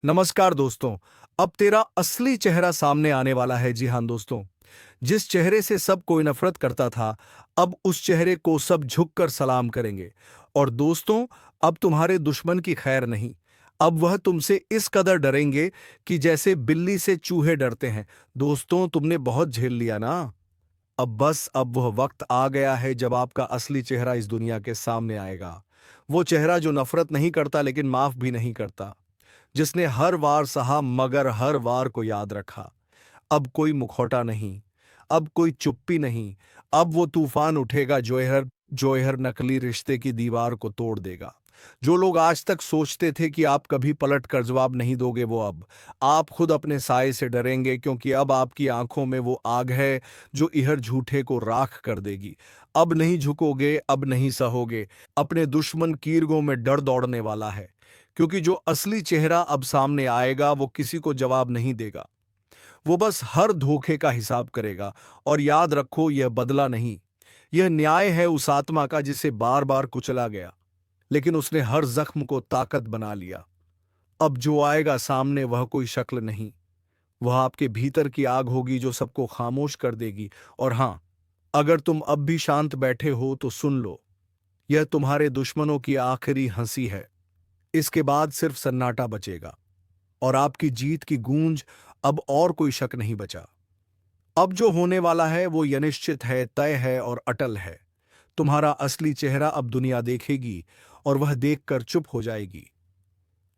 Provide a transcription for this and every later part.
नमस्कार दोस्तों। अब तेरा असली चेहरा सामने आने वाला है। जी हाँ दोस्तों, जिस चेहरे से सब कोई नफरत करता था, अब उस चेहरे को सब झुककर सलाम करेंगे। और दोस्तों, अब तुम्हारे दुश्मन की खैर नहीं। अब वह तुमसे इस कदर डरेंगे कि जैसे बिल्ली से चूहे डरते हैं। दोस्तों, तुमने बहुत झेल लिया ना। अब वह वक्त आ गया है जब आपका असली चेहरा इस दुनिया के सामने आएगा। वो चेहरा जो नफरत नहीं करता लेकिन माफ भी नहीं करता, जिसने हर वार सहा मगर हर वार को याद रखा। अब कोई मुखौटा नहीं, अब कोई चुप्पी नहीं। अब वो तूफान उठेगा जो हर नकली रिश्ते की दीवार को तोड़ देगा। जो लोग आज तक सोचते थे कि आप कभी पलट कर जवाब नहीं दोगे, वो अब आप खुद अपने साए से डरेंगे, क्योंकि अब आपकी आंखों में वो आग है जो इहर झूठे को राख कर देगी। अब नहीं झुकोगे, अब नहीं सहोगे। अपने दुश्मन कीर्गों में डर दौड़ने वाला है, क्योंकि जो असली चेहरा अब सामने आएगा वो किसी को जवाब नहीं देगा। वो बस हर धोखे का हिसाब करेगा। और याद रखो, यह बदला नहीं, यह न्याय है उस आत्मा का जिसे बार बार कुचला गया, लेकिन उसने हर जख्म को ताकत बना लिया। अब जो आएगा सामने वह कोई शक्ल नहीं, वह आपके भीतर की आग होगी जो सबको खामोश कर देगी। और हाँ, अगर तुम अब भी शांत बैठे हो तो सुन लो, यह तुम्हारे दुश्मनों की आखिरी हंसी है। इसके बाद सिर्फ सन्नाटा बचेगा और आपकी जीत की गूंज। अब और कोई शक नहीं बचा। अब जो होने वाला है वो यनिश्चित है, तय है और अटल है। तुम्हारा असली चेहरा अब दुनिया देखेगी, और वह देखकर चुप हो जाएगी,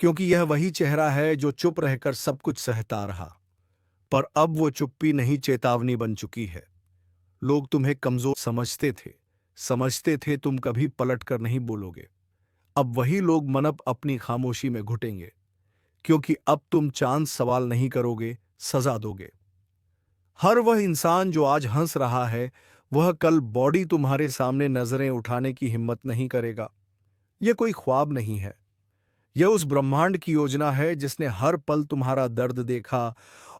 क्योंकि यह वही चेहरा है जो चुप रहकर सब कुछ सहता रहा। पर अब वो चुप्पी नहीं, चेतावनी बन चुकी है। लोग तुम्हें कमजोर समझते थे तुम कभी पलट कर नहीं बोलोगे। अब वही लोग मनप अपनी खामोशी में घुटेंगे, क्योंकि अब तुम चांद सवाल नहीं करोगे, सजा दोगे। हर वह इंसान जो आज हंस रहा है, वह कल बॉडी तुम्हारे सामने नजरें उठाने की हिम्मत नहीं करेगा। यह कोई ख्वाब नहीं है, यह उस ब्रह्मांड की योजना है जिसने हर पल तुम्हारा दर्द देखा,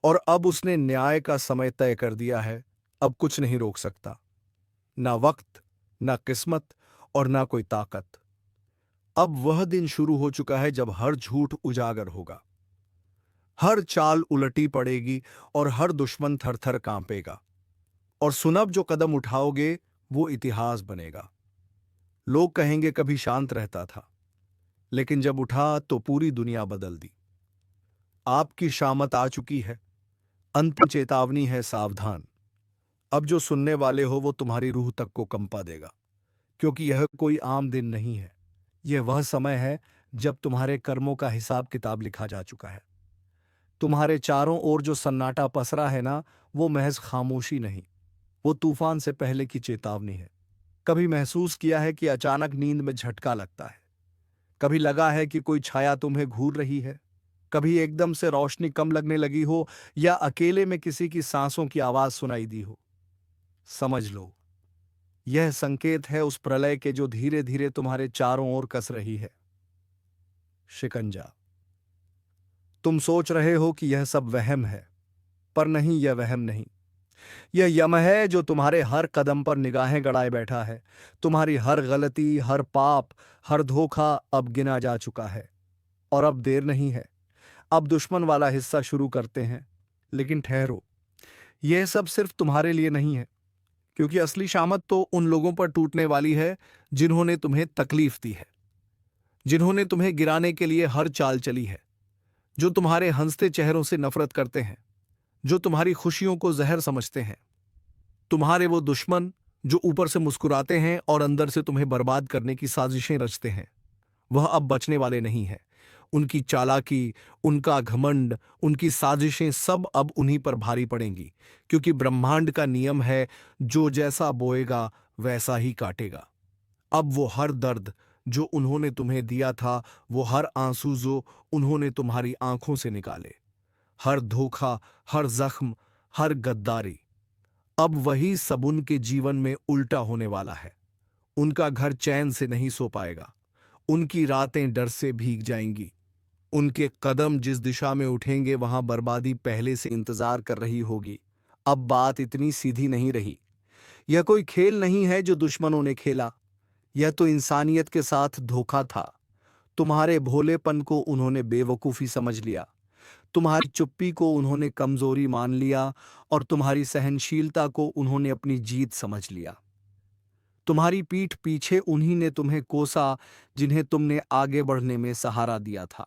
और अब उसने न्याय का समय तय कर दिया है। अब कुछ नहीं रोक सकता, ना वक्त, ना किस्मत, और ना कोई ताकत। अब वह दिन शुरू हो चुका है जब हर झूठ उजागर होगा, हर चाल उलटी पड़ेगी, और हर दुश्मन थर थर कांपेगा। और सुनब जो कदम उठाओगे वो इतिहास बनेगा। लोग कहेंगे कभी शांत रहता था, लेकिन जब उठा तो पूरी दुनिया बदल दी। आपकी शामत आ चुकी है, अंतिम चेतावनी है, सावधान। अब जो सुनने वाले हो वो तुम्हारी रूह तक को कंपा देगा, क्योंकि यह कोई आम दिन नहीं है। यह वह समय है जब तुम्हारे कर्मों का हिसाब किताब लिखा जा चुका है। तुम्हारे चारों ओर जो सन्नाटा पसरा है ना, वो महज खामोशी नहीं, वो तूफान से पहले की चेतावनी है। कभी महसूस किया है कि अचानक नींद में झटका लगता है? कभी लगा है कि कोई छाया तुम्हें घूर रही है? कभी एकदम से रोशनी कम लगने लगी हो, या अकेले में किसी की सांसों की आवाज सुनाई दी हो? समझ लो, यह संकेत है उस प्रलय के जो धीरे धीरे तुम्हारे चारों ओर कस रही है। शिकंजा। तुम सोच रहे हो कि यह सब वहम है, पर नहीं, यह वहम नहीं। यह यम है जो तुम्हारे हर कदम पर निगाहें गड़ाए बैठा है। तुम्हारी हर गलती, हर पाप, हर धोखा अब गिना जा चुका है। और अब देर नहीं है, अब दुश्मन वाला हिस्सा शुरू करते हैं। लेकिन ठहरो, यह सब सिर्फ तुम्हारे लिए नहीं है, क्योंकि असली शामत तो उन लोगों पर टूटने वाली है जिन्होंने तुम्हें तकलीफ दी है, जिन्होंने तुम्हें गिराने के लिए हर चाल चली है, जो तुम्हारे हंसते चेहरों से नफरत करते हैं, जो तुम्हारी खुशियों को जहर समझते हैं। तुम्हारे वो दुश्मन जो ऊपर से मुस्कुराते हैं और अंदर से तुम्हें बर्बाद करने की साजिशें रचते हैं, वह अब बचने वाले नहीं हैं। उनकी चालाकी, उनका घमंड, उनकी साजिशें सब अब उन्हीं पर भारी पड़ेंगी, क्योंकि ब्रह्मांड का नियम है, जो जैसा बोएगा वैसा ही काटेगा। अब वो हर दर्द जो उन्होंने तुम्हें दिया था, वो हर आंसू जो उन्होंने तुम्हारी आंखों से निकाले, हर धोखा, हर जख्म, हर गद्दारी, अब वही सब उनके जीवन में उल्टा होने वाला है। उनका घर चैन से नहीं सो पाएगा, उनकी रातें डर से भीग जाएंगी। उनके कदम जिस दिशा में उठेंगे वहां बर्बादी पहले से इंतजार कर रही होगी। अब बात इतनी सीधी नहीं रही। यह कोई खेल नहीं है जो दुश्मनों ने खेला, यह तो इंसानियत के साथ धोखा था। तुम्हारे भोलेपन को उन्होंने बेवकूफ़ी समझ लिया, तुम्हारी चुप्पी को उन्होंने कमज़ोरी मान लिया और तुम्हारी सहनशीलता को उन्होंने अपनी जीत समझ लिया। तुम्हारी पीठ पीछे उन्हीं ने तुम्हें कोसा जिन्हें तुमने आगे बढ़ने में सहारा दिया था।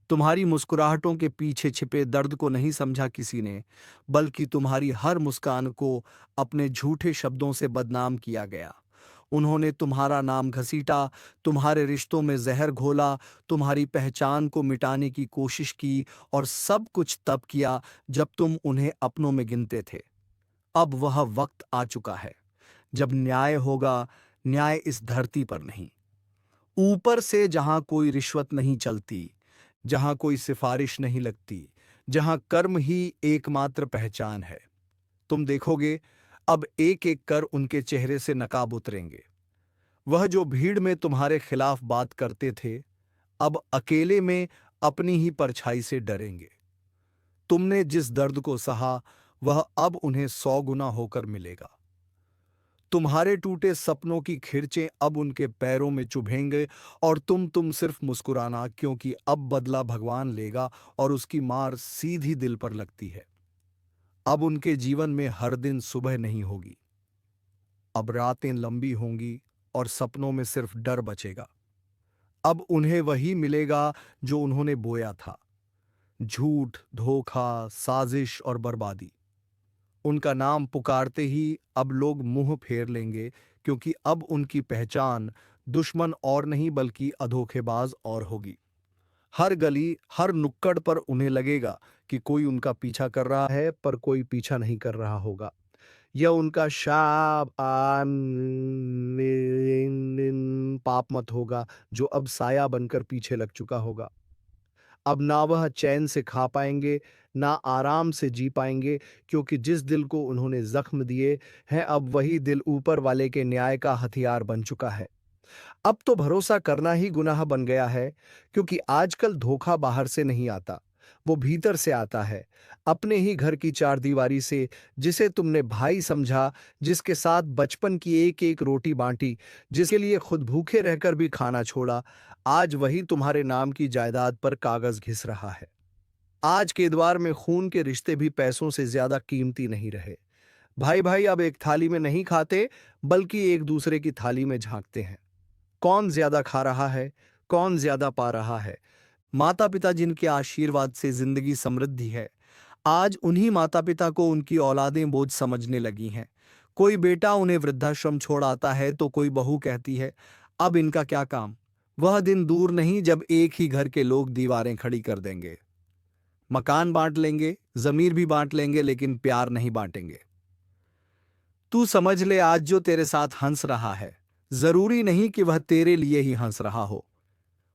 तुम्हारी मुस्कुराहटों के पीछे छिपे दर्द को नहीं समझा किसी ने, बल्कि तुम्हारी हर मुस्कान को अपने झूठे शब्दों से बदनाम किया गया। उन्होंने तुम्हारा नाम घसीटा, तुम्हारे रिश्तों में जहर घोला, तुम्हारी पहचान को मिटाने की कोशिश की और सब कुछ तब किया जब तुम उन्हें अपनों में गिनते थे। अब वह वक्त आ चुका है जब न्याय होगा, न्याय इस धरती पर नहीं, ऊपर से, जहां कोई रिश्वत नहीं चलती, जहां कोई सिफारिश नहीं लगती, जहां कर्म ही एकमात्र पहचान है। तुम देखोगे अब एक एक कर उनके चेहरे से नकाब उतरेंगे। वह जो भीड़ में तुम्हारे खिलाफ बात करते थे, अब अकेले में अपनी ही परछाई से डरेंगे। तुमने जिस दर्द को सहा, वह अब उन्हें 100 गुना होकर मिलेगा। तुम्हारे टूटे सपनों की खिरचें अब उनके पैरों में चुभेंगे और तुम सिर्फ मुस्कुराना, क्योंकि अब बदला भगवान लेगा और उसकी मार सीधी दिल पर लगती है। अब उनके जीवन में हर दिन सुबह नहीं होगी, अब रातें लंबी होंगी और सपनों में सिर्फ डर बचेगा। अब उन्हें वही मिलेगा जो उन्होंने बोया था, झूठ, धोखा, साजिश और बर्बादी। उनका नाम पुकारते ही अब लोग मुंह फेर लेंगे, क्योंकि अब उनकी पहचान दुश्मन और नहीं बल्कि अधोखेबाज और होगी। हर गली, हर नुक्कड़ पर उन्हें लगेगा कि कोई उनका पीछा कर रहा है, पर कोई पीछा नहीं कर रहा होगा। यह उनका शाप पाप मत होगा जो अब साया बनकर पीछे लग चुका होगा। अब ना वह चैन से खा पाएंगे, ना आराम से जी पाएंगे, क्योंकि जिस दिल को उन्होंने जख्म दिए हैं, अब वही दिल ऊपर वाले के न्याय का हथियार बन चुका है। अब तो भरोसा करना ही गुनाह बन गया है, क्योंकि आजकल धोखा बाहर से नहीं आता, वो भीतर से आता है। अपने ही घर की चारदीवारी से, जिसे तुमने भाई समझा, जिसके साथ बचपन की एक एक रोटी बांटी, जिसके लिए खुद भूखे रहकर भी खाना छोड़ा, आज वही तुम्हारे नाम की जायदाद पर कागज घिस रहा है। आज के द्वार में खून के रिश्ते भी पैसों से ज्यादा कीमती नहीं रहे। भाई भाई अब एक थाली में नहीं खाते, बल्कि एक दूसरे की थाली में झांकते हैं। कौन ज्यादा खा रहा है, कौन ज्यादा पा रहा है। माता पिता जिनके आशीर्वाद से जिंदगी समृद्धि है, आज उन्हीं माता पिता को उनकी औलादें बोझ समझने लगी हैं। कोई बेटा उन्हें वृद्धाश्रम छोड़ आता है तो कोई बहू कहती है, अब इनका क्या काम। वह दिन दूर नहीं जब एक ही घर के लोग दीवारें खड़ी कर देंगे, मकान बांट लेंगे, जमीर भी बांट लेंगे, लेकिन प्यार नहीं बांटेंगे। तू समझ ले, आज जो तेरे साथ हंस रहा है, जरूरी नहीं कि वह तेरे लिए ही हंस रहा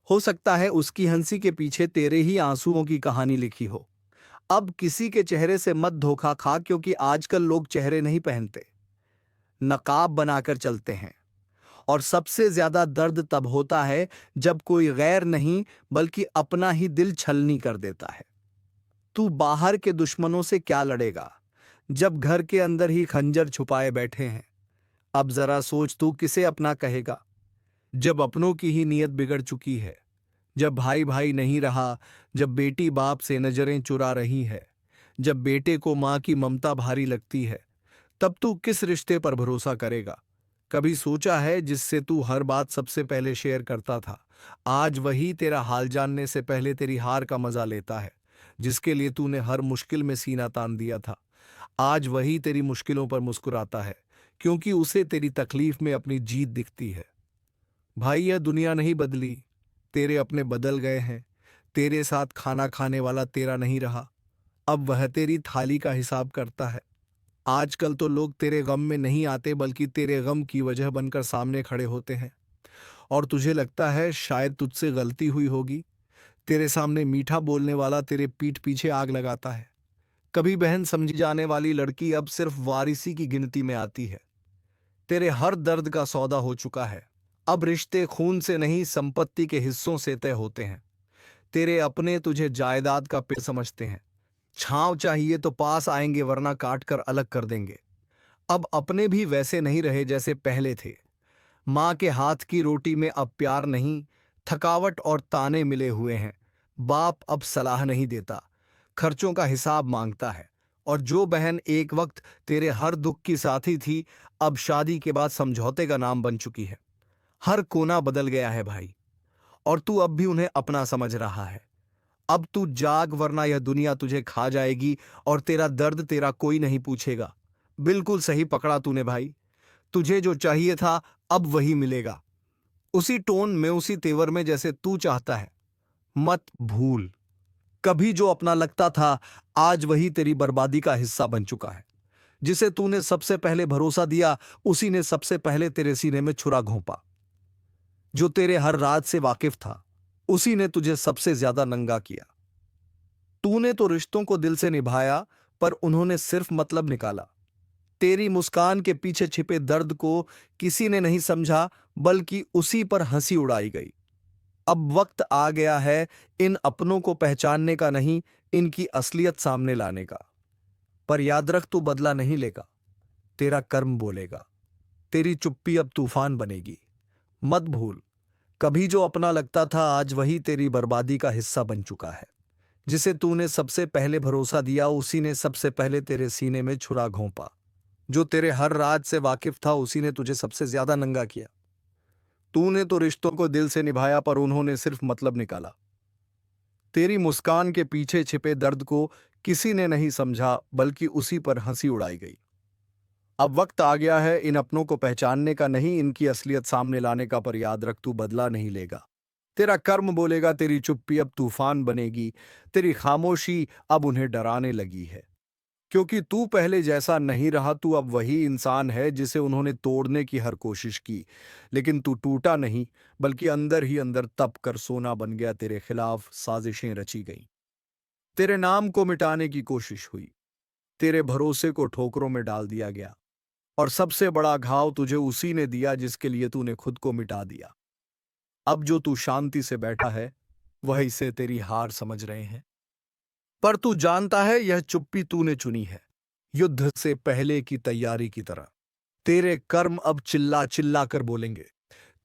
हो सकता है उसकी हंसी के पीछे तेरे ही आंसुओं की कहानी लिखी हो। अब किसी के चेहरे से मत धोखा खा, क्योंकि आजकल लोग चेहरे नहीं पहनते, नकाब बनाकर चलते हैं। और सबसे ज्यादा दर्द तब होता है जब कोई गैर नहीं बल्कि अपना ही दिल छलनी कर देता है। तू बाहर के दुश्मनों से क्या लड़ेगा जब घर के अंदर ही खंजर छुपाए बैठे हैं। अब जरा सोच, तू किसे अपना कहेगा जब अपनों की ही नीयत बिगड़ चुकी है, जब भाई भाई नहीं रहा, जब बेटी बाप से नजरें चुरा रही है, जब बेटे को मां की ममता भारी लगती है, तब तू किस रिश्ते पर भरोसा करेगा। कभी सोचा है जिससे तू हर बात सबसे पहले शेयर करता था, आज वही तेरा हाल जानने से पहले तेरी हार का मजा लेता है। जिसके लिए तूने हर मुश्किल में सीना तान दिया था, आज वही तेरी मुश्किलों पर मुस्कुराता है, क्योंकि उसे तेरी तकलीफ में अपनी जीत दिखती है। भाई, यह दुनिया नहीं बदली, तेरे अपने बदल गए हैं। तेरे साथ खाना खाने वाला तेरा नहीं रहा, अब वह तेरी थाली का हिसाब करता है। आजकल तो लोग तेरे गम में नहीं आते बल्कि तेरे गम की वजह बनकर सामने खड़े होते हैं, और तुझे लगता है शायद तुझसे गलती हुई होगी। तेरे सामने मीठा बोलने वाला तेरे पीठ पीछे आग लगाता है। कभी बहन समझी जाने वाली लड़की अब सिर्फ वारिसी की गिनती में आती है। तेरे हर दर्द का सौदा हो चुका है। अब रिश्ते खून से नहीं संपत्ति के हिस्सों से तय होते हैं। तेरे अपने तुझे जायदाद का पेड़ समझते हैं। छांव चाहिए तो पास आएंगे, वरना काट कर अलग कर देंगे। अब अपने भी वैसे नहीं रहे जैसे पहले थे। माँ के हाथ की रोटी में अब प्यार नहीं, थकावट और ताने मिले हुए हैं। बाप अब सलाह नहीं देता, खर्चों का हिसाब मांगता है। और जो बहन एक वक्त तेरे हर दुख की साथी थी, अब शादी के बाद समझौते का नाम बन चुकी है। हर कोना बदल गया है भाई, और तू अब भी उन्हें अपना समझ रहा है। अब तू जाग, वरना यह दुनिया तुझे खा जाएगी और तेरा दर्द तेरा कोई नहीं पूछेगा। बिल्कुल सही पकड़ा तूने भाई। तुझे जो चाहिए था अब वही मिलेगा, उसी टोन में, उसी तेवर में जैसे तू चाहता है। मत भूल, कभी जो अपना लगता था, आज वही तेरी बर्बादी का हिस्सा बन चुका है। जिसे तूने सबसे पहले भरोसा दिया, उसी ने सबसे पहले तेरे सीने में छुरा घोंपा। जो तेरे हर राज से वाकिफ था, उसी ने तुझे सबसे ज्यादा नंगा किया। तूने तो रिश्तों को दिल से निभाया, पर उन्होंने सिर्फ मतलब निकाला। तेरी मुस्कान के पीछे छिपे दर्द को किसी ने नहीं समझा, बल्कि उसी पर हंसी उड़ाई गई। अब वक्त आ गया है इन अपनों को पहचानने का नहीं, इनकी असलियत सामने लाने का। पर याद रख, तू बदला नहीं लेगा, तेरा कर्म बोलेगा। तेरी चुप्पी अब तूफान बनेगी। मत भूल, कभी जो अपना लगता था, आज वही तेरी बर्बादी का हिस्सा बन चुका है। जिसे तूने सबसे पहले भरोसा दिया, उसी ने सबसे पहले तेरे सीने में छुरा घोंपा। जो तेरे हर राज से वाकिफ था, उसी ने तुझे सबसे ज्यादा नंगा किया। तूने तो रिश्तों को दिल से निभाया, पर उन्होंने सिर्फ मतलब निकाला। तेरी मुस्कान के पीछे छिपे दर्द को किसी ने नहीं समझा, बल्कि उसी पर हंसी उड़ाई गई। अब वक्त आ गया है इन अपनों को पहचानने का नहीं, इनकी असलियत सामने लाने का। पर याद रख, तू बदला नहीं लेगा, तेरा कर्म बोलेगा। तेरी चुप्पी अब तूफान बनेगी, तेरी खामोशी अब उन्हें डराने लगी है। क्योंकि तू पहले जैसा नहीं रहा, तू अब वही इंसान है जिसे उन्होंने तोड़ने की हर कोशिश की। लेकिन तू टूटा नहीं, बल्कि अंदर ही अंदर तप कर सोना बन गया। तेरे खिलाफ साजिशें रची गईं, तेरे नाम को मिटाने की कोशिश हुई, तेरे भरोसे को ठोकरों में डाल दिया गया। और सबसे बड़ा घाव तुझे उसी ने दिया जिसके लिए तूने खुद को मिटा दिया। अब जो तू शांति से बैठा है, वह इसे तेरी हार समझ रहे हैं। पर तू जानता है, यह चुप्पी तूने चुनी है, युद्ध से पहले की तैयारी की तरह। तेरे कर्म अब चिल्ला चिल्ला कर बोलेंगे,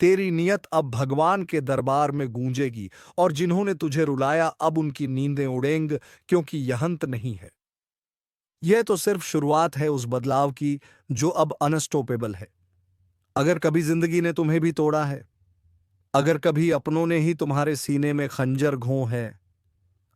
तेरी नियत अब भगवान के दरबार में गूंजेगी। और जिन्होंने तुझे रुलाया, अब उनकी नींदें उड़ेंग, क्योंकि यह अंत नहीं है। यह तो सिर्फ शुरुआत है उस बदलाव की जो अब अनस्टॉपेबल है। अगर कभी जिंदगी ने तुम्हें भी तोड़ा है, अगर कभी अपनों ने ही तुम्हारे सीने में खंजर घों है,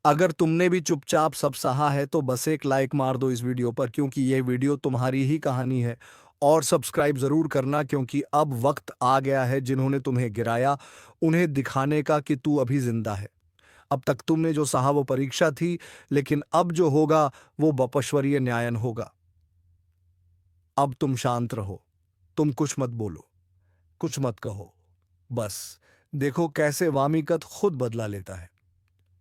अगर तुमने भी चुपचाप सब सहा है, तो बस एक लाइक मार दो इस वीडियो पर, क्योंकि यह वीडियो तुम्हारी ही कहानी है। और सब्सक्राइब जरूर करना, क्योंकि अब वक्त आ गया है जिन्होंने तुम्हें गिराया, उन्हें दिखाने का कि तू अभी जिंदा है। अब तक तुमने जो सहा वो परीक्षा थी, लेकिन अब जो होगा वो बपश्वरीय न्यायन होगा। अब तुम शांत रहो, तुम कुछ मत बोलो, कुछ मत कहो। बस देखो कैसे वामीकत खुद बदला लेता है।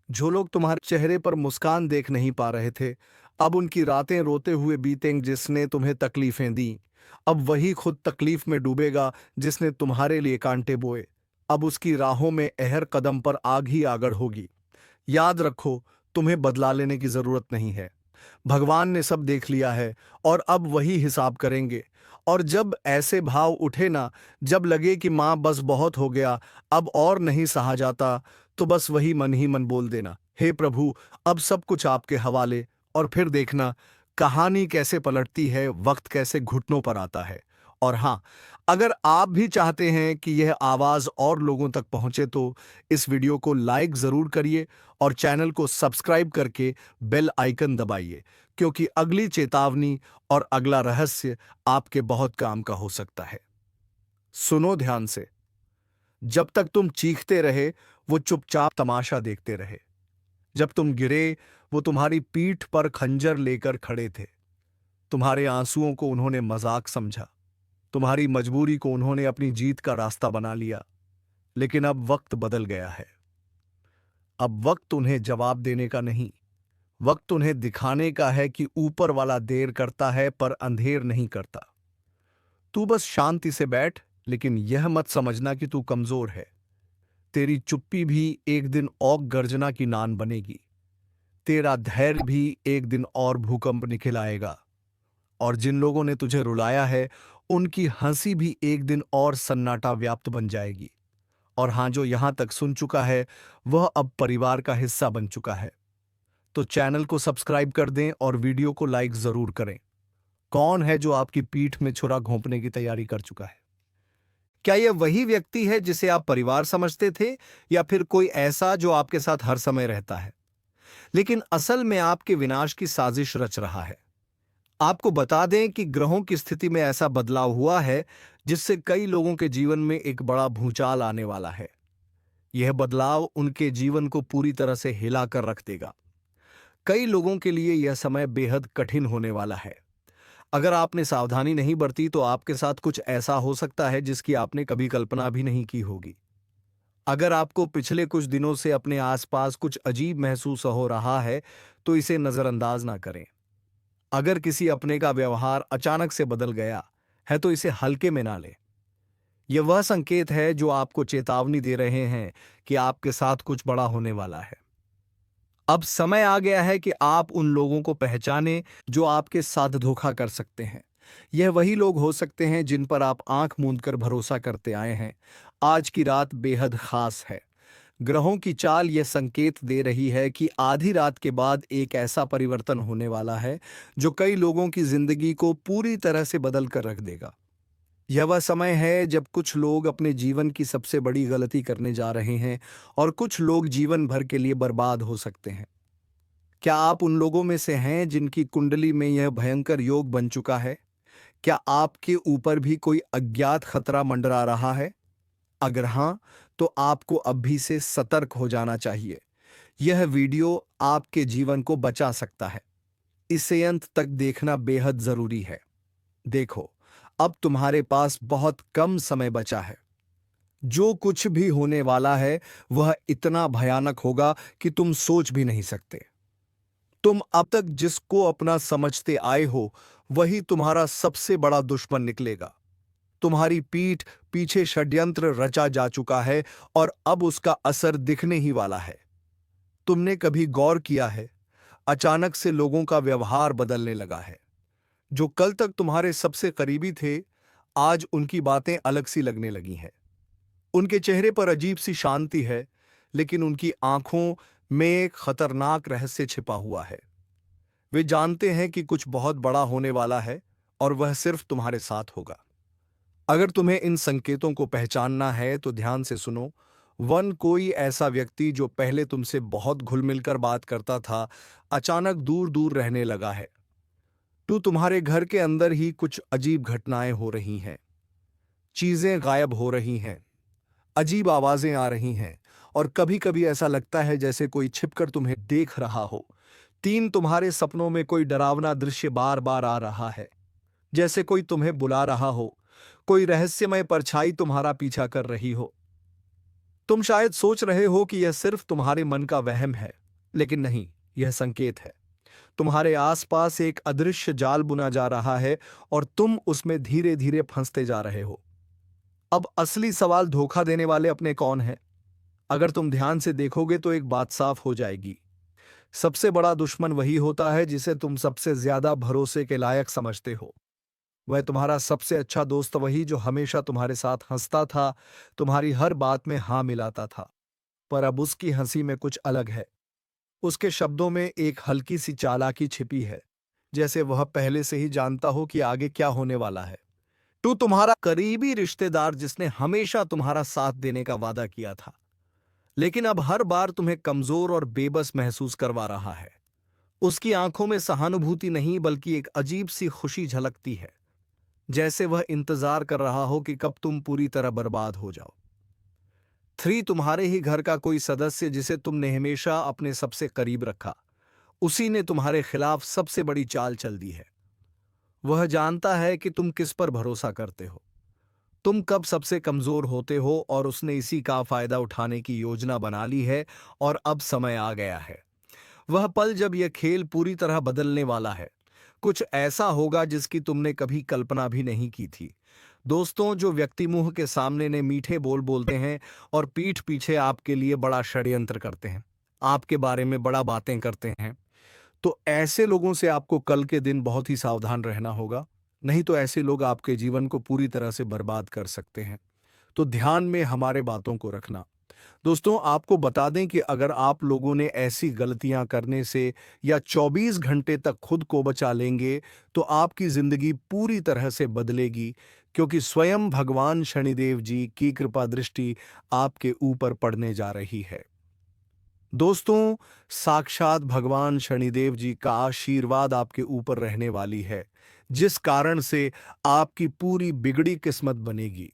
जो लोग तुम्हारे चेहरे पर मुस्कान देख नहीं पा रहे थे, अब उनकी रातें रोते हुए बीतेंगी। जिसने तुम्हें तकलीफें दी, अब वही खुद तकलीफ में डूबेगा। जिसने तुम्हारे लिए कांटे बोए, अब उसकी राहों में अहर कदम पर आग ही आगड़ होगी। याद रखो, तुम्हें बदला लेने की जरूरत नहीं है। भगवान ने सब देख लिया है, और अब वही हिसाब करेंगे। और जब ऐसे भाव उठे ना, जब लगे कि माँ बस बहुत हो गया, अब और नहीं सहा जाता, तो बस वही मन ही मन बोल देना, हे प्रभु, अब सब कुछ आपके हवाले। और फिर देखना कहानी कैसे पलटती है, वक्त कैसे घुटनों पर आता है। और हाँ, अगर आप भी चाहते हैं कि यह आवाज और लोगों तक पहुंचे, तो इस वीडियो को लाइक जरूर करिए और चैनल को सब्सक्राइब करके बेल आइकन दबाइए, क्योंकि अगली चेतावनी और अगला रहस्य आपके बहुत काम का हो सकता है। सुनो ध्यान से, जब तक तुम चीखते रहे, वो चुपचाप तमाशा देखते रहे। जब तुम गिरे, वो तुम्हारी पीठ पर खंजर लेकर खड़े थे। तुम्हारे आंसुओं को उन्होंने मजाक समझा, तुम्हारी मजबूरी को उन्होंने अपनी जीत का रास्ता बना लिया। लेकिन अब वक्त बदल गया है। अब वक्त उन्हें जवाब देने का नहीं, वक्त उन्हें दिखाने का है कि ऊपर वाला देर करता है, पर अंधेर नहीं करता। तू बस शांति से बैठ, लेकिन यह मत समझना कि तू कमजोर है। तेरी चुप्पी भी एक दिन औग गर्जना की नान बनेगी। तेरा धैर्य भी एक दिन और भूकंप निखिलाएगा। और जिन लोगों ने तुझे रुलाया है, उनकी हंसी भी एक दिन और सन्नाटा व्याप्त बन जाएगी। और हाँ, जो यहाँ तक सुन चुका है वह अब परिवार का हिस्सा बन चुका है। तो चैनल को सब्सक्राइब कर दें और वीडियो को लाइक जरूर करें। कौन है जो आपकी पीठ में छुरा घोंपने की तैयारी कर चुका है? क्या यह वही व्यक्ति है जिसे आप परिवार समझते थे, या फिर कोई ऐसा जो आपके साथ हर समय रहता है लेकिन असल में आपके विनाश की साजिश रच रहा है? आपको बता दें कि ग्रहों की स्थिति में ऐसा बदलाव हुआ है जिससे कई लोगों के जीवन में एक बड़ा भूचाल आने वाला है। यह बदलाव उनके जीवन को पूरी तरह से हिला कर रख देगा। कई लोगों के लिए यह समय बेहद कठिन होने वाला है। अगर आपने सावधानी नहीं बरती तो आपके साथ कुछ ऐसा हो सकता है जिसकी आपने कभी कल्पना भी नहीं की होगी। अगर आपको पिछले कुछ दिनों से अपने आसपास कुछ अजीब महसूस हो रहा है तो इसे नजरअंदाज ना करें। अगर किसी अपने का व्यवहार अचानक से बदल गया है तो इसे हल्के में ना लें। यह वह संकेत है जो आपको चेतावनी दे रहे हैं कि आपके साथ कुछ बड़ा होने वाला है। अब समय आ गया है कि आप उन लोगों को पहचानें जो आपके साथ धोखा कर सकते हैं। यह वही लोग हो सकते हैं जिन पर आप आंख मूंद कर भरोसा करते आए हैं। आज की रात बेहद खास है। ग्रहों की चाल यह संकेत दे रही है कि आधी रात के बाद एक ऐसा परिवर्तन होने वाला है जो कई लोगों की जिंदगी को पूरी तरह से बदल कर रख देगा। यह वह समय है जब कुछ लोग अपने जीवन की सबसे बड़ी गलती करने जा रहे हैं और कुछ लोग जीवन भर के लिए बर्बाद हो सकते हैं। क्या आप उन लोगों में से हैं जिनकी कुंडली में यह भयंकर योग बन चुका है? क्या आपके ऊपर भी कोई अज्ञात खतरा मंडरा रहा है? अगर हां, तो आपको अभी से सतर्क हो जाना चाहिए। यह वीडियो आपके जीवन को बचा सकता है। इसे अंत तक देखना बेहद जरूरी है। देखो, अब तुम्हारे पास बहुत कम समय बचा है। जो कुछ भी होने वाला है वह इतना भयानक होगा कि तुम सोच भी नहीं सकते। तुम अब तक जिसको अपना समझते आए हो वही तुम्हारा सबसे बड़ा दुश्मन निकलेगा। तुम्हारी पीठ पीछे षड्यंत्र रचा जा चुका है और अब उसका असर दिखने ही वाला है। तुमने कभी गौर किया है, अचानक से लोगों का व्यवहार बदलने लगा है। जो कल तक तुम्हारे सबसे करीबी थे, आज उनकी बातें अलग सी लगने लगी हैं। उनके चेहरे पर अजीब सी शांति है, लेकिन उनकी आंखों में एक खतरनाक रहस्य छिपा हुआ है। वे जानते हैं कि कुछ बहुत बड़ा होने वाला है और वह सिर्फ तुम्हारे साथ होगा। अगर तुम्हें इन संकेतों को पहचानना है तो ध्यान से सुनो। वन, कोई ऐसा व्यक्ति जो पहले तुमसे बहुत घुल मिलकर बात करता था, अचानक दूर दूर रहने लगा है। टू, तुम्हारे घर के अंदर ही कुछ अजीब घटनाएं हो रही हैं। चीजें गायब हो रही हैं, अजीब आवाजें आ रही हैं और कभी कभी ऐसा लगता है जैसे कोई छिपकर तुम्हें देख रहा हो। 3, तुम्हारे सपनों में कोई डरावना दृश्य बार बार आ रहा है, जैसे कोई तुम्हें बुला रहा हो, कोई रहस्यमय परछाई तुम्हारा पीछा कर रही हो। तुम शायद सोच रहे हो कि यह सिर्फ तुम्हारे मन का वहम है, लेकिन नहीं, यह संकेत है। तुम्हारे आसपास एक अदृश्य जाल बुना जा रहा है और तुम उसमें धीरे धीरे फंसते जा रहे हो। अब असली सवाल, धोखा देने वाले अपने कौन हैं? अगर तुम ध्यान से देखोगे तो एक बात साफ हो जाएगी। सबसे बड़ा दुश्मन वही होता है जिसे तुम सबसे ज्यादा भरोसे के लायक समझते हो। वह तुम्हारा सबसे अच्छा दोस्त वही जो हमेशा तुम्हारे साथ हंसता था, तुम्हारी हर बात में हाँ मिलाता था। पर अब उसकी हंसी में कुछ अलग है। उसके शब्दों में एक हल्की सी चालाकी छिपी है, जैसे वह पहले से ही जानता हो कि आगे क्या होने वाला है। तू, तुम्हारा करीबी रिश्तेदार जिसने हमेशा तुम्हारा साथ देने का वादा किया था, लेकिन अब हर बार तुम्हें कमजोर और बेबस महसूस करवा रहा है। उसकी आंखों में सहानुभूति नहीं बल्कि एक अजीब सी खुशी झलकती है, जैसे वह इंतजार कर रहा हो कि कब तुम पूरी तरह बर्बाद हो जाओ। 3, तुम्हारे ही घर का कोई सदस्य जिसे तुमने हमेशा अपने सबसे करीब रखा, उसी ने तुम्हारे खिलाफ सबसे बड़ी चाल चल दी है। वह जानता है कि तुम किस पर भरोसा करते हो, तुम कब सबसे कमजोर होते हो, और उसने इसी का फायदा उठाने की योजना बना ली है। और अब समय आ गया है, वह पल जब यह खेल पूरी तरह बदलने वाला है। कुछ ऐसा होगा जिसकी तुमने कभी कल्पना भी नहीं की थी। दोस्तों, जो व्यक्ति मुंह के सामने ने मीठे बोल बोलते हैं और पीठ पीछे आपके लिए बड़ा षड्यंत्र करते हैं, आपके बारे में बड़ा बातें करते हैं, तो ऐसे लोगों से आपको कल के दिन बहुत ही सावधान रहना होगा। नहीं तो ऐसे लोग आपके जीवन को पूरी तरह से बर्बाद कर सकते हैं। तो ध्यान में हमारे बातों को रखना। दोस्तों, आपको बता दें कि अगर आप लोगों ने ऐसी गलतियां करने से या 24 घंटे तक खुद को बचा लेंगे, तो आपकी जिंदगी पूरी तरह से बदलेगी, क्योंकि स्वयं भगवान शनिदेव जी की कृपा दृष्टि आपके ऊपर पड़ने जा रही है। दोस्तों, साक्षात भगवान शनिदेव जी का आशीर्वाद आपके ऊपर रहने वाली है, जिस कारण से आपकी पूरी बिगड़ी किस्मत बनेगी।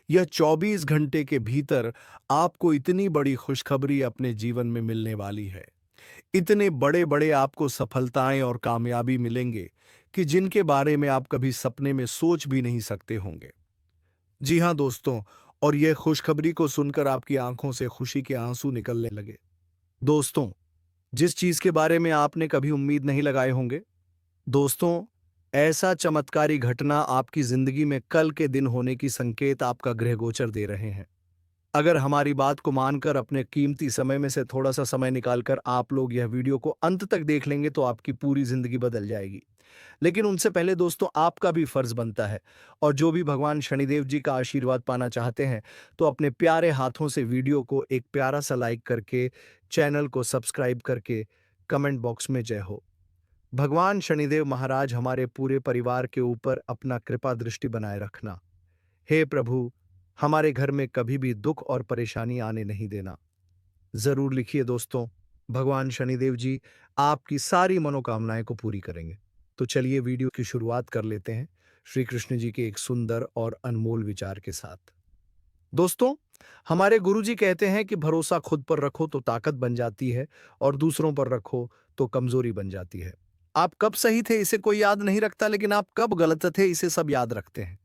यह 24 घंटे के भीतर आपको इतनी बड़ी खुशखबरी अपने जीवन में मिलने वाली है। इतने बड़े बड़े आपको सफलताएं और कामयाबी मिलेंगे कि जिनके बारे में आप कभी सपने में सोच भी नहीं सकते होंगे। जी हाँ दोस्तों, और यह खुशखबरी को सुनकर आपकी आंखों से खुशी के आंसू निकलने लगे। दोस्तों, जिस चीज के बारे में आपने कभी उम्मीद नहीं लगाए होंगे, दोस्तों, ऐसा चमत्कारी घटना आपकी जिंदगी में कल के दिन होने की संकेत आपका गृह गोचर दे रहे हैं। अगर हमारी बात को मानकर अपने कीमती समय में से थोड़ा सा समय निकालकर आप लोग यह वीडियो को अंत तक देख लेंगे तो आपकी पूरी जिंदगी बदल जाएगी। लेकिन उनसे पहले दोस्तों, आपका भी फर्ज बनता है, और जो भी भगवान शनिदेव जी का आशीर्वाद पाना चाहते हैं, तो अपने प्यारे हाथों से वीडियो को एक प्यारा सा लाइक करके, चैनल को सब्सक्राइब करके, कमेंट बॉक्स में जय हो। भगवान शनिदेव महाराज हमारे पूरे परिवार के ऊपर अपना कृपा दृष्टि बनाए रखना। हे प्रभु, हमारे घर में कभी भी दुख और परेशानी आने नहीं देना। जरूर लिखिए दोस्तों, भगवान शनिदेव जी आपकी सारी मनोकामनाएं को पूरी करेंगे। तो चलिए वीडियो की शुरुआत कर लेते हैं श्री कृष्ण जी के एक सुंदर और अनमोल विचार के साथ। दोस्तों, हमारे गुरुजी कहते हैं कि भरोसा खुद पर रखो तो ताकत बन जाती है, और दूसरों पर रखो तो कमजोरी बन जाती है। आप कब सही थे इसे कोई याद नहीं रखता, लेकिन आप कब गलत थे इसे सब याद रखते हैं।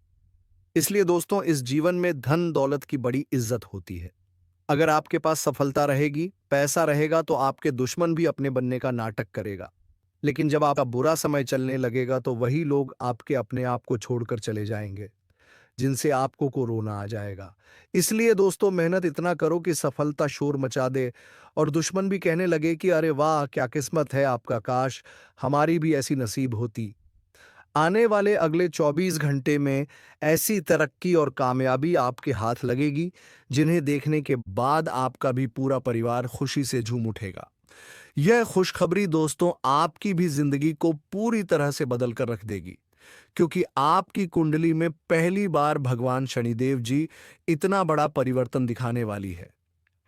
इसलिए दोस्तों, इस जीवन में धन दौलत की बड़ी इज्जत होती है। अगर आपके पास सफलता रहेगी, पैसा रहेगा, तो आपके दुश्मन भी अपने बनने का नाटक करेगा। लेकिन जब आपका बुरा समय चलने लगेगा तो वही लोग आपके अपने आप को छोड़कर चले जाएंगे, जिनसे आपको को रोना आ जाएगा। इसलिए दोस्तों, मेहनत इतना करो कि सफलता शोर मचा दे और दुश्मन भी कहने लगे कि अरे वाह, क्या किस्मत है आपका, काश हमारी भी ऐसी नसीब होती। आने वाले अगले 24 घंटे में ऐसी तरक्की और कामयाबी आपके हाथ लगेगी, जिन्हें देखने के बाद आपका भी पूरा परिवार खुशी से झूम उठेगा। यह खुशखबरी दोस्तों आपकी भी जिंदगी को पूरी तरह से बदल कर रख देगी, क्योंकि आपकी कुंडली में पहली बार भगवान शनिदेव जी इतना बड़ा परिवर्तन दिखाने वाली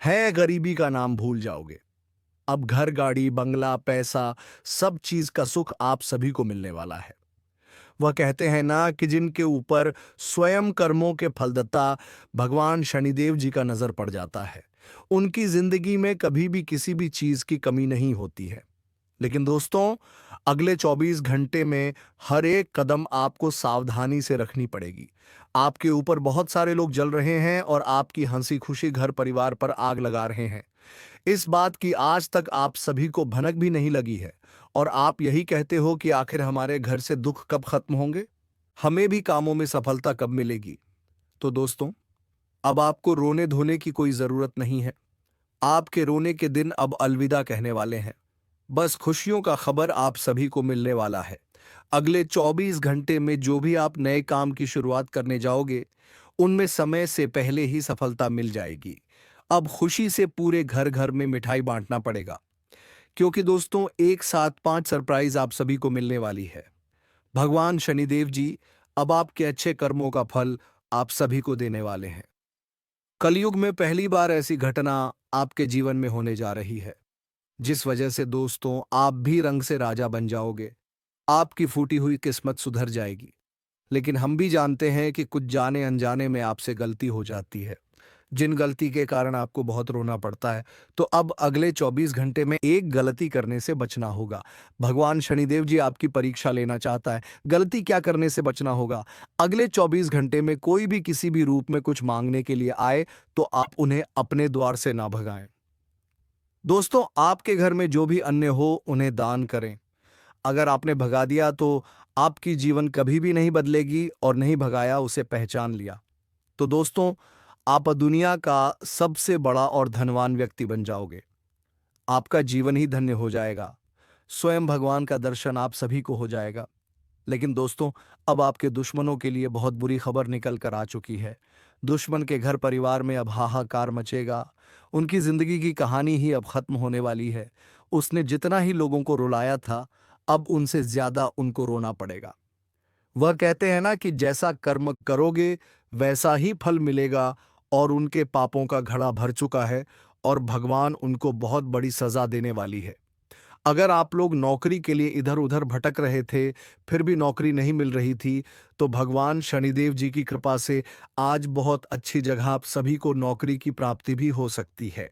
है गरीबी का नाम भूल जाओगे। अब घर, गाड़ी, बंगला, पैसा, सब चीज का सुख आप सभी को मिलने वाला है। वह कहते हैं ना कि जिनके ऊपर स्वयं कर्मों के फलदाता भगवान शनिदेव जी का नजर पड़ जाता है, उनकी जिंदगी में कभी भी किसी भी चीज की कमी नहीं होती है। लेकिन दोस्तों, अगले 24 घंटे में हर एक कदम आपको सावधानी से रखनी पड़ेगी। आपके ऊपर बहुत सारे लोग जल रहे हैं और आपकी हंसी खुशी घर परिवार पर आग लगा रहे हैं। इस बात की आज तक आप सभी को भनक भी नहीं लगी है, और आप यही कहते हो कि आखिर हमारे घर से दुख कब खत्म होंगे, हमें भी कामों में सफलता कब मिलेगी। तो दोस्तों, अब आपको रोने धोने की कोई जरूरत नहीं है। आपके रोने के दिन अब अलविदा कहने वाले हैं। बस खुशियों का खबर आप सभी को मिलने वाला है। अगले 24 घंटे में जो भी आप नए काम की शुरुआत करने जाओगे, उनमें समय से पहले ही सफलता मिल जाएगी। अब खुशी से पूरे घर घर में मिठाई बांटना पड़ेगा, क्योंकि दोस्तों एक साथ 5 सरप्राइज आप सभी को मिलने वाली है। भगवान शनिदेव जी अब आपके अच्छे कर्मों का फल आप सभी को देने वाले हैं। कलयुग में पहली बार ऐसी घटना आपके जीवन में होने जा रही है, जिस वजह से दोस्तों आप भी रंग से राजा बन जाओगे। आपकी फूटी हुई किस्मत सुधर जाएगी। लेकिन हम भी जानते हैं कि कुछ जाने अनजाने में आपसे गलती हो जाती है, जिन गलती के कारण आपको बहुत रोना पड़ता है। तो अब अगले 24 घंटे में एक गलती करने से बचना होगा। भगवान शनिदेव जी आपकी परीक्षा लेना चाहता है। गलती क्या करने से बचना होगा? अगले 24 घंटे में कोई भी किसी भी रूप में कुछ मांगने के लिए आए, तो आप उन्हें अपने द्वार से ना भगाएं। दोस्तों, आपके घर में जो भी अन्न हो उन्हें दान करें। अगर आपने भगा दिया तो आपकी जीवन कभी भी नहीं बदलेगी, और नहीं भगाया उसे पहचान लिया तो दोस्तों आप दुनिया का सबसे बड़ा और धनवान व्यक्ति बन जाओगे। आपका जीवन ही धन्य हो जाएगा। स्वयं भगवान का दर्शन आप सभी को हो जाएगा। लेकिन दोस्तों, अब आपके दुश्मनों के लिए बहुत बुरी खबर निकल कर आ चुकी है। दुश्मन के घर परिवार में अब हाहाकार मचेगा। उनकी जिंदगी की कहानी ही अब खत्म होने वाली है। उसने जितना ही लोगों को रुलाया था, अब उनसे ज्यादा उनको रोना पड़ेगा। वह कहते हैं ना कि जैसा कर्म करोगे वैसा ही फल मिलेगा, और उनके पापों का घड़ा भर चुका है और भगवान उनको बहुत बड़ी सजा देने वाली है। अगर आप लोग नौकरी के लिए इधर उधर भटक रहे थे, फिर भी नौकरी नहीं मिल रही थी, तो भगवान शनिदेव जी की कृपा से आज बहुत अच्छी जगह आप सभी को नौकरी की प्राप्ति भी हो सकती है।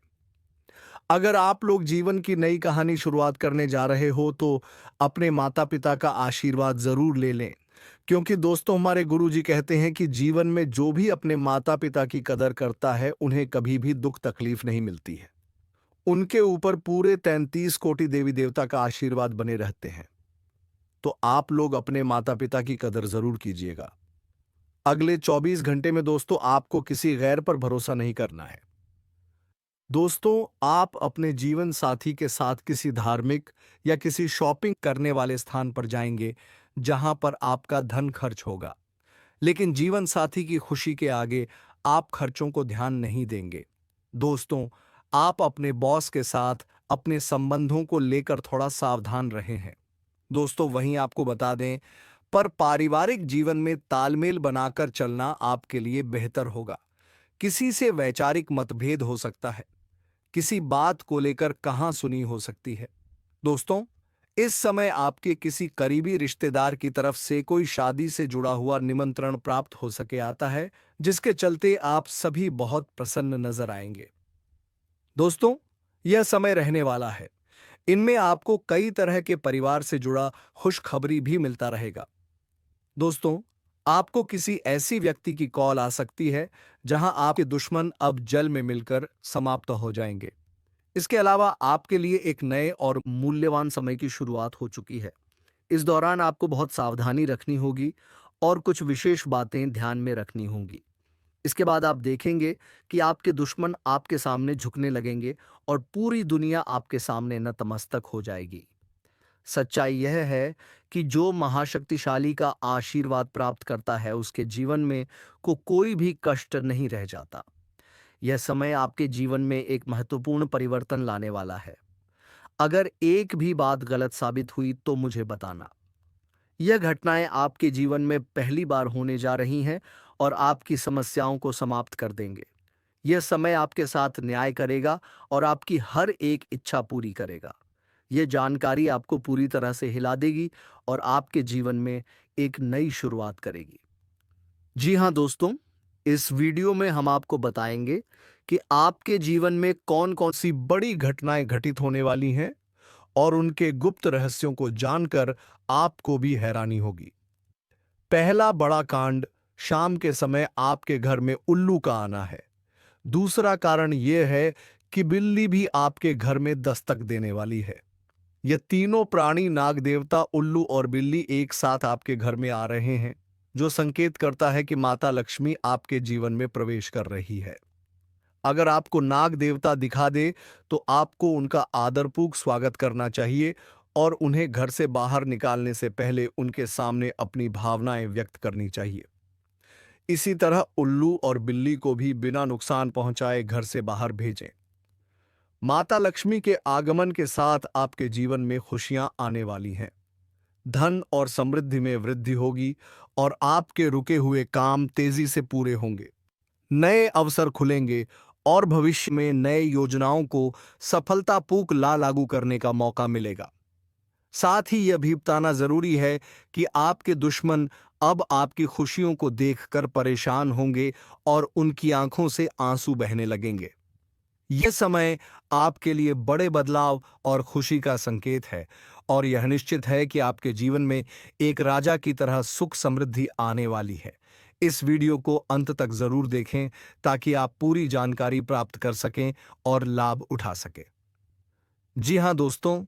अगर आप लोग जीवन की नई कहानी शुरुआत करने जा रहे हो तो अपने माता पिता का आशीर्वाद जरूर ले लें, क्योंकि दोस्तों हमारे गुरुजी कहते हैं कि जीवन में जो भी अपने माता पिता की कदर करता है उन्हें कभी भी दुख तकलीफ नहीं मिलती है। उनके ऊपर पूरे 33 कोटि देवी देवता का आशीर्वाद बने रहते हैं। तो आप लोग अपने माता पिता की कदर जरूर कीजिएगा। अगले 24 घंटे में दोस्तों आपको किसी गैर पर भरोसा नहीं करना है। दोस्तों, आप अपने जीवन साथी के साथ किसी धार्मिक या किसी शॉपिंग करने वाले स्थान पर जाएंगे जहां पर आपका धन खर्च होगा, लेकिन जीवन साथी की खुशी के आगे आप खर्चों को ध्यान नहीं देंगे। दोस्तों, आप अपने बॉस के साथ अपने संबंधों को लेकर थोड़ा सावधान रहे हैं। दोस्तों, वहीं आपको बता दें, पर पारिवारिक जीवन में तालमेल बनाकर चलना आपके लिए बेहतर होगा। किसी से वैचारिक मतभेद हो सकता है, किसी बात को लेकर कहां सुनी हो सकती है। दोस्तों, इस समय आपके किसी करीबी रिश्तेदार की तरफ से कोई शादी से जुड़ा हुआ निमंत्रण प्राप्त हो सके आता है, जिसके चलते आप सभी बहुत प्रसन्न नजर आएंगे। दोस्तों, यह समय रहने वाला है। इनमें आपको कई तरह के परिवार से जुड़ा खुशखबरी भी मिलता रहेगा। दोस्तों, आपको किसी ऐसी व्यक्ति की कॉल आ सकती है जहां आपके दुश्मन अब जल में मिलकर समाप्त हो जाएंगे। इसके अलावा आपके लिए एक नए और मूल्यवान समय की शुरुआत हो चुकी है। इस दौरान आपको बहुत सावधानी रखनी होगी और कुछ विशेष बातें ध्यान में रखनी होंगी। इसके बाद आप देखेंगे कि आपके दुश्मन आपके सामने झुकने लगेंगे और पूरी दुनिया आपके सामने नतमस्तक हो जाएगी। सच्चाई यह है कि जो महाशक्तिशाली का आशीर्वाद प्राप्त करता है उसके जीवन में कोई भी कष्ट नहीं रह जाता। यह समय आपके जीवन में एक महत्वपूर्ण परिवर्तन लाने वाला है। अगर एक भी बात गलत साबित हुई तो मुझे बताना। यह घटनाएं आपके जीवन में पहली बार होने जा रही हैं और आपकी समस्याओं को समाप्त कर देंगे। यह समय आपके साथ न्याय करेगा और आपकी हर एक इच्छा पूरी करेगा। यह जानकारी आपको पूरी तरह से हिला देगी और आपके जीवन में एक नई शुरुआत करेगी। जी हाँ दोस्तों, इस वीडियो में हम आपको बताएंगे कि आपके जीवन में कौन कौन सी बड़ी घटनाएं घटित होने वाली हैं, और उनके गुप्त रहस्यों को जानकर आपको भी हैरानी होगी। पहला बड़ा कांड, शाम के समय आपके घर में उल्लू का आना है। दूसरा कारण यह है कि बिल्ली भी आपके घर में दस्तक देने वाली है। ये तीनों प्राणी, नाग देवता, उल्लू और बिल्ली, एक साथ आपके घर में आ रहे हैं, जो संकेत करता है कि माता लक्ष्मी आपके जीवन में प्रवेश कर रही है। अगर आपको नाग देवता दिखा दे तो आपको उनका आदरपूर्वक स्वागत करना चाहिए और उन्हें घर से बाहर निकालने से पहले उनके सामने अपनी भावनाएं व्यक्त करनी चाहिए। इसी तरह उल्लू और बिल्ली को भी बिना नुकसान पहुंचाए घर से बाहर भेजें। माता लक्ष्मी के आगमन के साथ आपके जीवन में खुशियां आने वाली हैं। धन और समृद्धि में वृद्धि होगी और आपके रुके हुए काम तेजी से पूरे होंगे। नए अवसर खुलेंगे और भविष्य में नए योजनाओं को सफलतापूर्वक लागू करने का मौका मिलेगा। साथ ही यह भी बताना जरूरी है कि आपके दुश्मन अब आपकी खुशियों को देखकर परेशान होंगे और उनकी आंखों से आंसू बहने लगेंगे। यह समय आपके लिए बड़े बदलाव और खुशी का संकेत है, और यह निश्चित है कि आपके जीवन में एक राजा की तरह सुख समृद्धि आने वाली है। इस वीडियो को अंत तक जरूर देखें ताकि आप पूरी जानकारी प्राप्त कर सकें और लाभ उठा सकें। जी हाँ दोस्तों,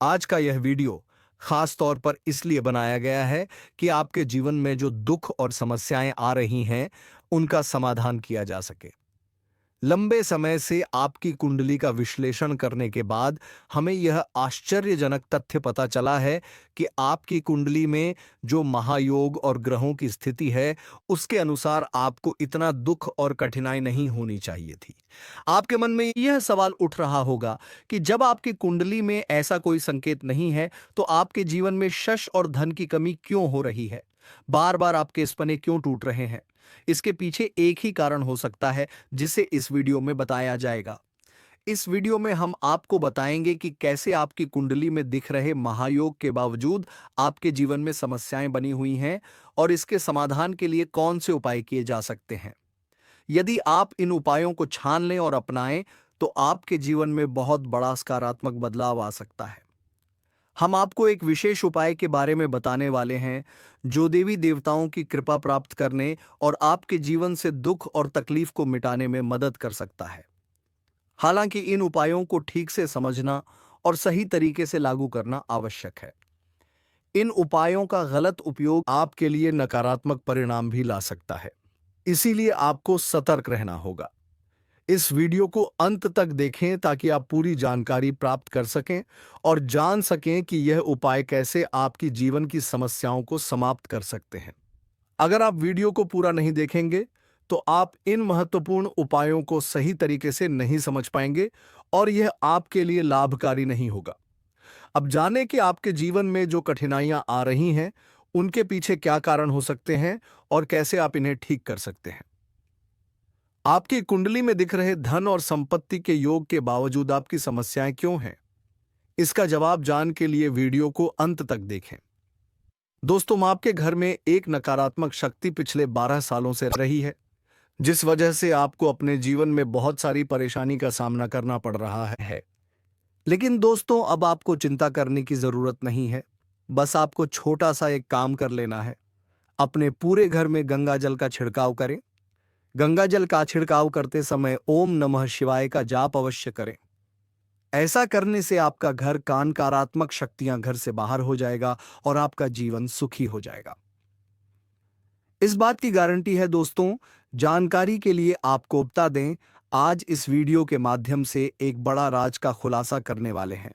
आज का यह वीडियो खास तौर पर इसलिए बनाया गया है कि आपके जीवन में जो दुख और समस्याएं आ रही हैं उनका समाधान किया जा सके। लंबे समय से आपकी कुंडली का विश्लेषण करने के बाद हमें यह आश्चर्यजनक तथ्य पता चला है कि आपकी कुंडली में जो महायोग और ग्रहों की स्थिति है, उसके अनुसार आपको इतना दुख और कठिनाई नहीं होनी चाहिए थी। आपके मन में यह सवाल उठ रहा होगा कि जब आपकी कुंडली में ऐसा कोई संकेत नहीं है, तो आपके जीवन में यश और धन की कमी क्यों हो रही है? बार बार आपके सपने क्यों टूट रहे हैं? इसके पीछे एक ही कारण हो सकता है, जिसे इस वीडियो में बताया जाएगा। इस वीडियो में हम आपको बताएंगे कि कैसे आपकी कुंडली में दिख रहे महायोग के बावजूद आपके जीवन में समस्याएं बनी हुई हैं और इसके समाधान के लिए कौन से उपाय किए जा सकते हैं। यदि आप इन उपायों को छान लें और अपनाएं, तो आपके जीवन में बहुत बड़ा सकारात्मक बदलाव आ सकता है। हम आपको एक विशेष उपाय के बारे में बताने वाले हैं, जो देवी देवताओं की कृपा प्राप्त करने और आपके जीवन से दुख और तकलीफ को मिटाने में मदद कर सकता है। हालांकि इन उपायों को ठीक से समझना और सही तरीके से लागू करना आवश्यक है। इन उपायों का गलत उपयोग आपके लिए नकारात्मक परिणाम भी ला सकता है, इसीलिए आपको सतर्क रहना होगा। इस वीडियो को अंत तक देखें ताकि आप पूरी जानकारी प्राप्त कर सकें और जान सकें कि यह उपाय कैसे आपकी जीवन की समस्याओं को समाप्त कर सकते हैं। अगर आप वीडियो को पूरा नहीं देखेंगे, तो आप इन महत्वपूर्ण उपायों को सही तरीके से नहीं समझ पाएंगे और यह आपके लिए लाभकारी नहीं होगा। अब जानें कि आपके जीवन में जो कठिनाइयां आ रही हैं, उनके पीछे क्या कारण हो सकते हैं और कैसे आप इन्हें ठीक कर सकते हैं। आपकी कुंडली में दिख रहे धन और संपत्ति के योग के बावजूद आपकी समस्याएं क्यों हैं? इसका जवाब जानने के लिए वीडियो को अंत तक देखें। दोस्तों, आपके घर में एक नकारात्मक शक्ति पिछले 12 सालों से रही है, जिस वजह से आपको अपने जीवन में बहुत सारी परेशानी का सामना करना पड़ रहा है। लेकिन दोस्तों, अब आपको चिंता करने की जरूरत नहीं है। बस आपको छोटा सा एक काम कर लेना है। अपने पूरे घर में गंगा जल का छिड़काव करें। गंगा जल का छिड़काव करते समय ओम नमः शिवाय का जाप अवश्य करें। ऐसा करने से आपका घर का नकारात्मक शक्तियां घर से बाहर हो जाएगा और आपका जीवन सुखी हो जाएगा। इस बात की गारंटी है दोस्तों। जानकारी के लिए आपको बता दें, आज इस वीडियो के माध्यम से एक बड़ा राज का खुलासा करने वाले हैं।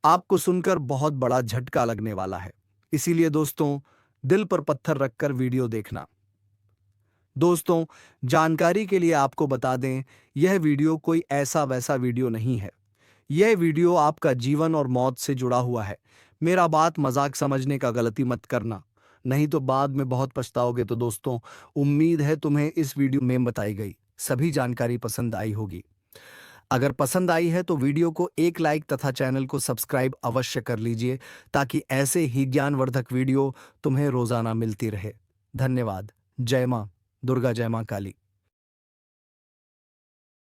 आपको सुनकर बहुत बड़ा झटका लगने वाला है, इसीलिए दोस्तों, दिल पर पत्थर रखकर वीडियो देखना। दोस्तों, जानकारी के लिए आपको बता दें, यह वीडियो कोई ऐसा वैसा वीडियो नहीं है। यह वीडियो आपका जीवन और मौत से जुड़ा हुआ है। मेरा बात मजाक समझने का गलती मत करना, नहीं तो बाद में बहुत पछताओगे। तो दोस्तों, उम्मीद है तुम्हें इस वीडियो में बताई गई सभी जानकारी पसंद आई होगी। अगर पसंद आई है तो वीडियो को एक लाइक तथा चैनल को सब्सक्राइब अवश्य कर लीजिए, ताकि ऐसे ही ज्ञानवर्धक वीडियो तुम्हें रोजाना मिलती रहे। धन्यवाद। जय मां दुर्गा, जय मां काली।